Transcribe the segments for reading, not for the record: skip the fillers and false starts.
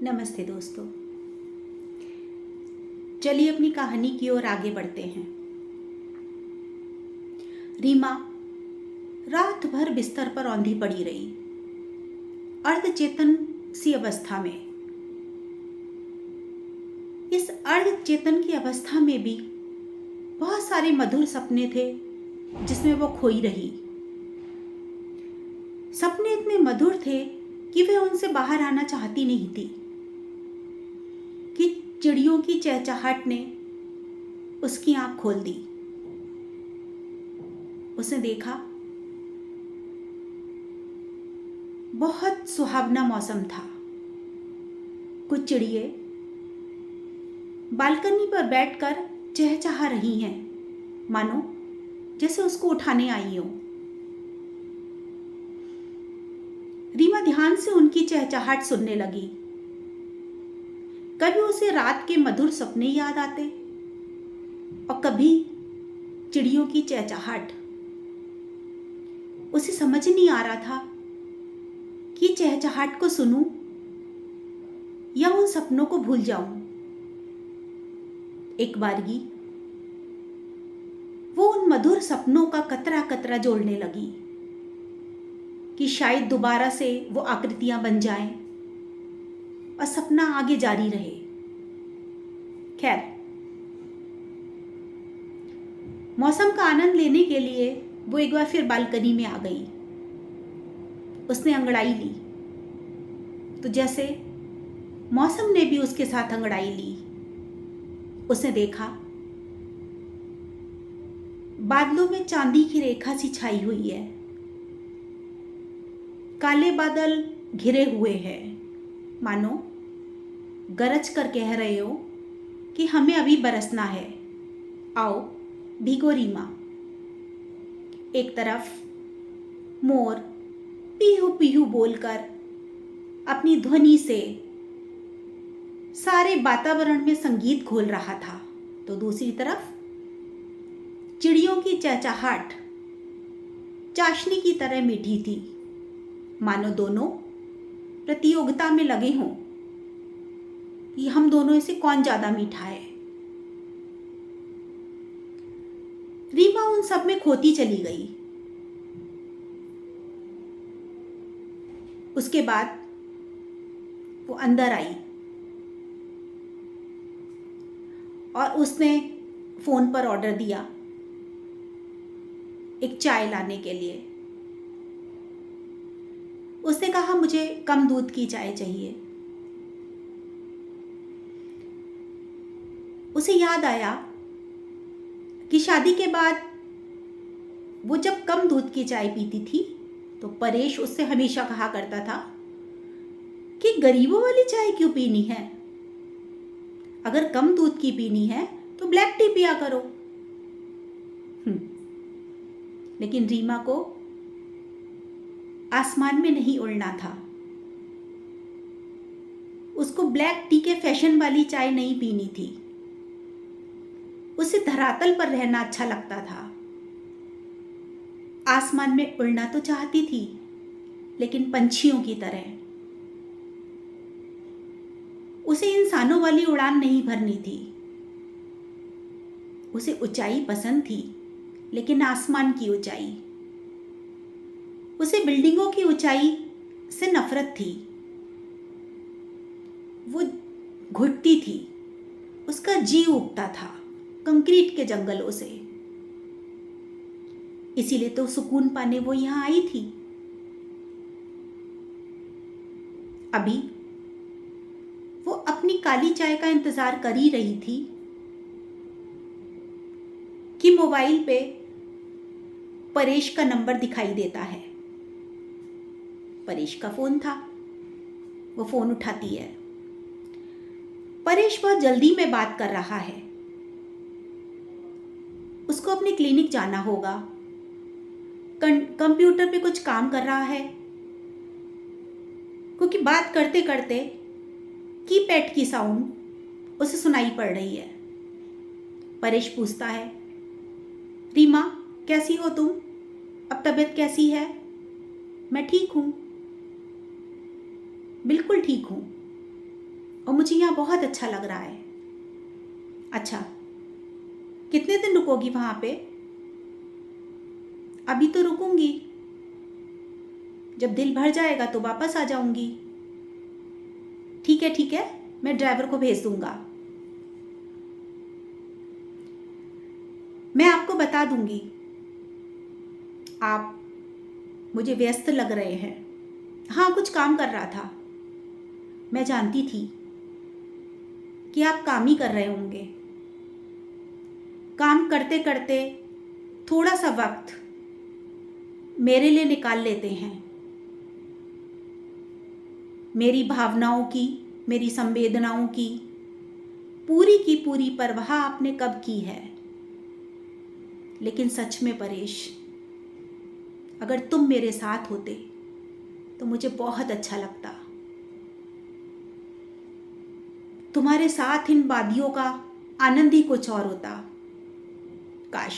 नमस्ते दोस्तों। चलिए अपनी कहानी की ओर आगे बढ़ते हैं। रीमा रात भर बिस्तर पर औंधी पड़ी रही, अर्धचेतन सी अवस्था में। इस अर्धचेतन की अवस्था में भी बहुत सारे मधुर सपने थे जिसमें वो खोई रही। सपने इतने मधुर थे कि वह उनसे बाहर आना चाहती नहीं थी कि चिड़ियों की चहचहाहट ने उसकी आंख खोल दी। उसने देखा बहुत सुहावना मौसम था। कुछ चिड़िए बालकनी पर बैठकर चहचहा रही हैं, मानो जैसे उसको उठाने आई हो। रीमा ध्यान से उनकी चहचहाहट सुनने लगी। कभी उसे रात के मधुर सपने याद आते और कभी चिड़ियों की चहचहाहट। उसे समझ नहीं आ रहा था कि चहचहाहट को सुनूं या उन सपनों को भूल जाऊं। एक बारगी वो उन मधुर सपनों का कतरा कतरा जोड़ने लगी कि शायद दोबारा से वो आकृतियां बन जाएं और सपना आगे जारी रहे। खैर, मौसम का आनंद लेने के लिए वो एक बार फिर बालकनी में आ गई। उसने अंगड़ाई ली तो जैसे मौसम ने भी उसके साथ अंगड़ाई ली। उसने देखा बादलों में चांदी की रेखा सी छाई हुई है। काले बादल घिरे हुए हैं, मानो गरज कर कह रहे हो कि हमें अभी बरसना है, आओ भीगो रीमा। एक तरफ मोर पीहू पीहू बोलकर अपनी ध्वनि से सारे वातावरण में संगीत घोल रहा था, तो दूसरी तरफ चिड़ियों की चहचहाहट चाशनी की तरह मीठी थी, मानो दोनों प्रतियोगिता में लगे हों कि हम दोनों में से कौन ज्यादा मीठा है। रीमा उन सब में खोती चली गई। उसके बाद वो अंदर आई और उसने फोन पर ऑर्डर दिया एक चाय लाने के लिए। उसने कहा मुझे कम दूध की चाय चाहिए। उसे याद आया कि शादी के बाद वो जब कम दूध की चाय पीती थी तो परेश उससे हमेशा कहा करता था कि गरीबों वाली चाय क्यों पीनी है, अगर कम दूध की पीनी है तो ब्लैक टी पिया करो। लेकिन रीमा को आसमान में नहीं उड़ना था। उसको ब्लैक टी के फैशन वाली चाय नहीं पीनी थी। उसे धरातल पर रहना अच्छा लगता था। आसमान में उड़ना तो चाहती थी, लेकिन पंछियों की तरह। उसे इंसानों वाली उड़ान नहीं भरनी थी। उसे ऊंचाई पसंद थी, लेकिन आसमान की ऊंचाई। उसे बिल्डिंगों की ऊंचाई से नफरत थी। वो घुटती थी, उसका जी उठता था कंक्रीट के जंगलों से। इसीलिए तो सुकून पाने वो यहां आई थी। अभी वो अपनी काली चाय का इंतजार कर ही रही थी कि मोबाइल पे परेश का नंबर दिखाई देता है। परेश का फोन था। वो फोन उठाती है। परेश बहुत जल्दी में बात कर रहा है। उसको अपने क्लिनिक जाना होगा। कंप्यूटर पे कुछ काम कर रहा है, क्योंकि बात करते करते कीपैड की साउंड उसे सुनाई पड़ रही है। परेश पूछता है, रीमा कैसी हो तुम, अब तबीयत कैसी है? मैं ठीक हूं, बिल्कुल ठीक हूं। और मुझे यहाँ बहुत अच्छा लग रहा है। अच्छा, कितने दिन रुकोगी वहाँ पे? अभी तो रुकूंगी, जब दिल भर जाएगा तो वापस आ जाऊंगी। ठीक है, मैं ड्राइवर को भेज दूंगा। मैं आपको बता दूंगी, आप मुझे व्यस्त लग रहे हैं। हाँ, कुछ काम कर रहा था। मैं जानती थी कि आप काम ही कर रहे होंगे। काम करते करते थोड़ा सा वक्त मेरे लिए निकाल लेते हैं। मेरी भावनाओं की, मेरी संवेदनाओं की पूरी परवाह आपने कब की है? लेकिन सच में परेश, अगर तुम मेरे साथ होते तो मुझे बहुत अच्छा लगता। तुम्हारे साथ इन वादियों का आनंद ही कुछ और होता। काश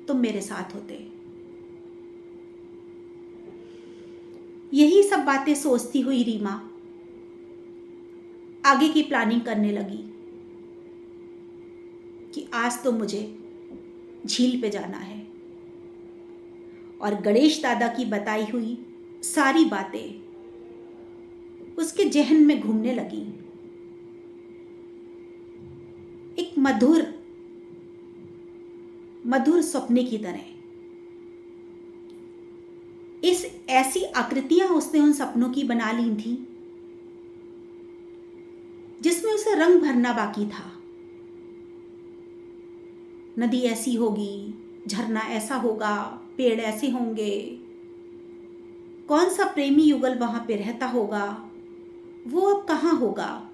तुम मेरे साथ होते। यही सब बातें सोचती हुई रीमा आगे की प्लानिंग करने लगी कि आज तो मुझे झील पे जाना है। और गणेश दादा की बताई हुई सारी बातें उसके जहन में घूमने लगी, एक मधुर मधुर सपने की तरह। इस ऐसी आकृतियां उसने उन सपनों की बना ली थी जिसमें उसे रंग भरना बाकी था। नदी ऐसी होगी, झरना ऐसा होगा, पेड़ ऐसे होंगे, कौन सा प्रेमी युगल वहां पे रहता होगा, वो अब कहाँ होगा,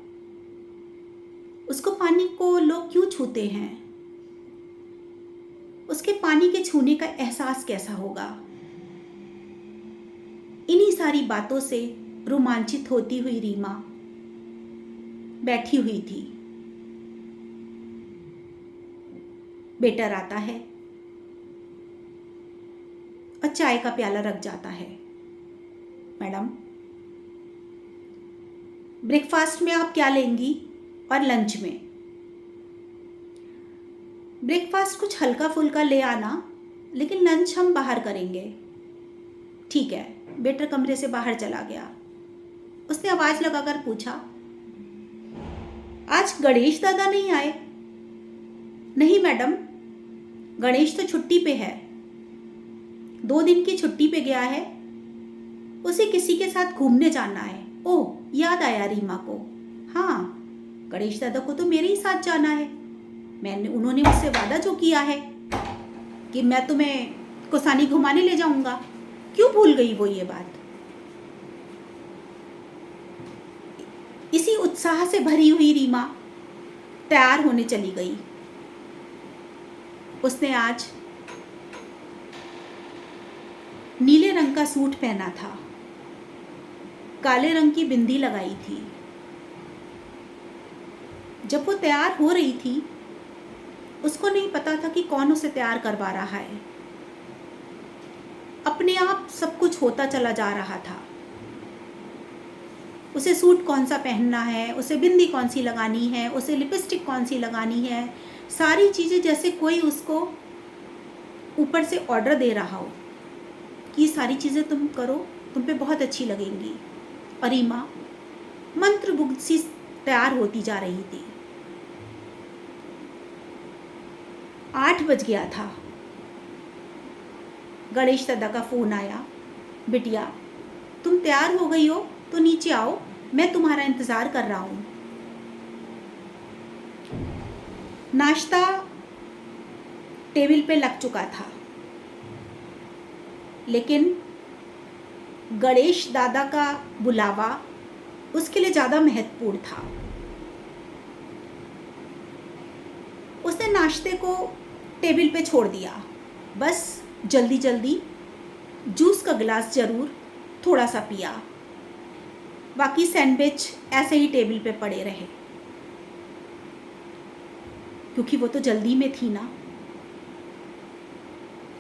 उसको पानी को लोग क्यों छूते हैं, उसके पानी के छूने का एहसास कैसा होगा। इन्हीं सारी बातों से रोमांचित होती हुई रीमा बैठी हुई थी। वेटर आता है और चाय का प्याला रख जाता है। मैडम, ब्रेकफास्ट में आप क्या लेंगी और लंच में? ब्रेकफास्ट कुछ हल्का फुल्का ले आना, लेकिन लंच हम बाहर करेंगे। ठीक है। वेटर कमरे से बाहर चला गया। उसने आवाज लगाकर पूछा, आज गणेश दादा नहीं आए? नहीं मैडम, गणेश तो छुट्टी पे है, 2 दिन की छुट्टी पे गया है, उसे किसी के साथ घूमने जाना है। ओह, याद आया रीमा को। हाँ, गणेश दादा को तो मेरे ही साथ जाना है। उन्होंने मुझसे वादा जो किया है कि मैं तुम्हें कोसानी घुमाने ले जाऊंगा। क्यों भूल गई वो ये बात? इसी उत्साह से भरी हुई रीमा तैयार होने चली गई। उसने आज नीले रंग का सूट पहना था, काले रंग की बिंदी लगाई थी। जब वो तैयार हो रही थी, उसको नहीं पता था कि कौन उसे तैयार करवा रहा है। अपने आप सब कुछ होता चला जा रहा था। उसे सूट कौन सा पहनना है, उसे बिंदी कौन सी लगानी है, उसे लिपस्टिक कौन सी लगानी है, सारी चीज़ें जैसे कोई उसको ऊपर से ऑर्डर दे रहा हो कि ये सारी चीज़ें तुम करो, तुम पे बहुत अच्छी लगेंगी। और रीमा मंत्रमुग्ध सी तैयार होती जा रही थी। 8 बज गया था। गणेश दादा का फ़ोन आया, बिटिया तुम तैयार हो गई हो तो नीचे आओ, मैं तुम्हारा इंतज़ार कर रहा हूँ। नाश्ता टेबल पे लग चुका था, लेकिन गणेश दादा का बुलावा उसके लिए ज़्यादा महत्वपूर्ण था। उसने नाश्ते को टेबल पे छोड़ दिया, बस जल्दी जल्दी जूस का गिलास ज़रूर थोड़ा सा पिया। बाकी सैंडविच ऐसे ही टेबल पे पड़े रहे, क्योंकि वो तो जल्दी में थी ना।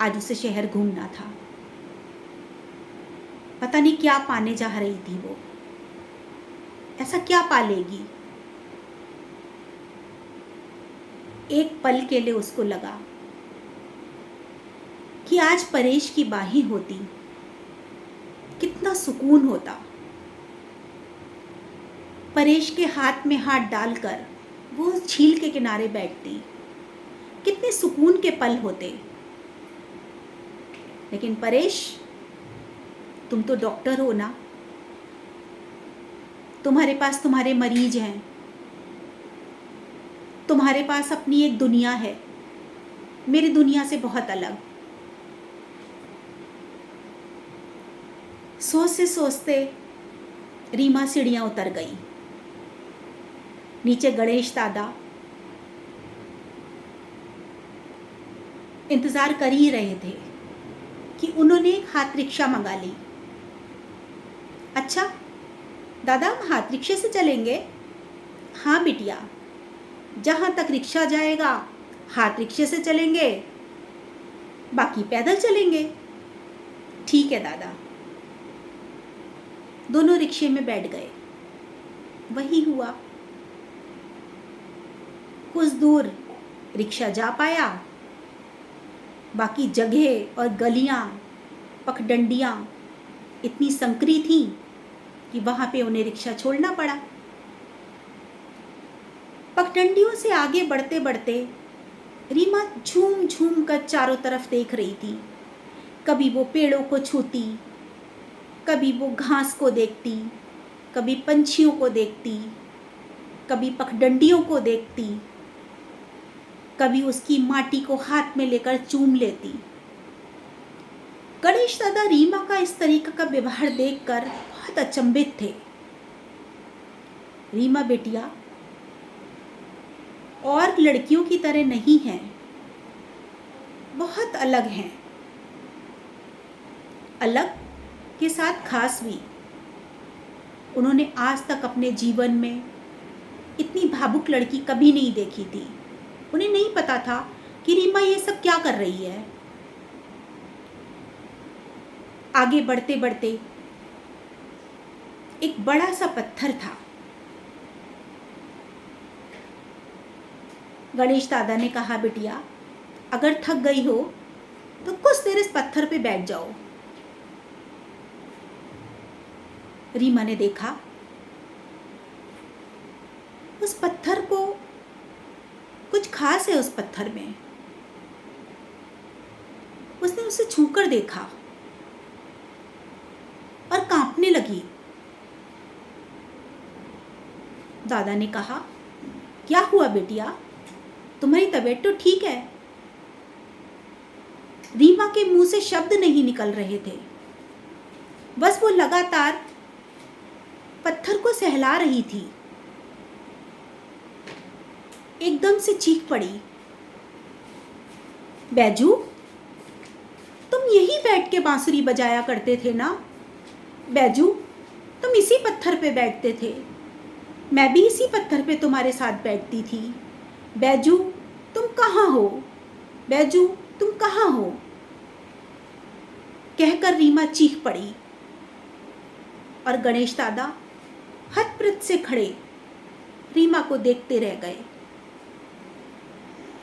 आज उसे शहर घूमना था, पता नहीं क्या पाने जा रही थी वो। ऐसा क्या पालेगी एक पल के लिए उसको लगा कि आज परेश की बाहें होती, कितना सुकून होता। परेश के हाथ में हाथ डालकर वो उस झील के किनारे बैठती, कितने सुकून के पल होते। लेकिन परेश, तुम तो डॉक्टर हो ना, तुम्हारे पास तुम्हारे मरीज हैं, तुम्हारे पास अपनी एक दुनिया है, मेरी दुनिया से बहुत अलग। सोचते सोचते रीमा सीढ़ियां उतर गई। नीचे गणेश दादा इंतजार कर ही रहे थे कि उन्होंने एक हाथ रिक्शा मंगा ली। अच्छा दादा, हम हाथ रिक्शे से चलेंगे? हाँ बिटिया, जहाँ तक रिक्शा जाएगा हाथ रिक्शे से चलेंगे, बाकी पैदल चलेंगे। ठीक है दादा। दोनों रिक्शे में बैठ गए। वही हुआ, कुछ दूर रिक्शा जा पाया, बाकी जगह और गलियां, पगडंडियां इतनी संकरी थी कि वहां पे उन्हें रिक्शा छोड़ना पड़ा। पगडंडियों से आगे बढ़ते बढ़ते रीमा झूम झूम कर चारों तरफ देख रही थी। कभी वो पेड़ों को छूती, कभी वो घास को देखती, कभी पंछियों को देखती, कभी पगडंडियों को देखती, कभी उसकी माटी को हाथ में लेकर चूम लेती। गणेश दादा रीमा का इस तरीके का व्यवहार देखकर बहुत अचंभित थे। रीमा बेटिया और लड़कियों की तरह नहीं है, बहुत अलग हैं। अलग के साथ खास भी। उन्होंने आज तक अपने जीवन में इतनी भावुक लड़की कभी नहीं देखी थी। उन्हें नहीं पता था कि रीमा ये सब क्या कर रही है। आगे बढ़ते बढ़ते एक बड़ा सा पत्थर था। गणेश दादा ने कहा, बिटिया अगर थक गई हो तो कुछ देर इस पत्थर पे बैठ जाओ। रीमा ने देखा उस पत्थर को, कुछ खास है उस पत्थर में। उसने उसे छूकर देखा और कांपने लगी। दादा ने कहा, क्या हुआ बेटिया, तुम्हारी तबीयत तो ठीक है? रीमा के मुंह से शब्द नहीं निकल रहे थे, बस वो लगातार पत्थर को सहला रही थी। एकदम से चीख पड़ी, बैजू तुम यहीं बैठ के बांसुरी बजाया करते थे ना? बैजू तुम इसी पत्थर पे बैठते थे, मैं भी इसी पत्थर पे तुम्हारे साथ बैठती थी। बैजू तुम कहाँ हो? बैजू तुम कहाँ हो? कहकर रीमा चीख पड़ी और गणेश दादा हतप्रत से खड़े रीमा को देखते रह गए।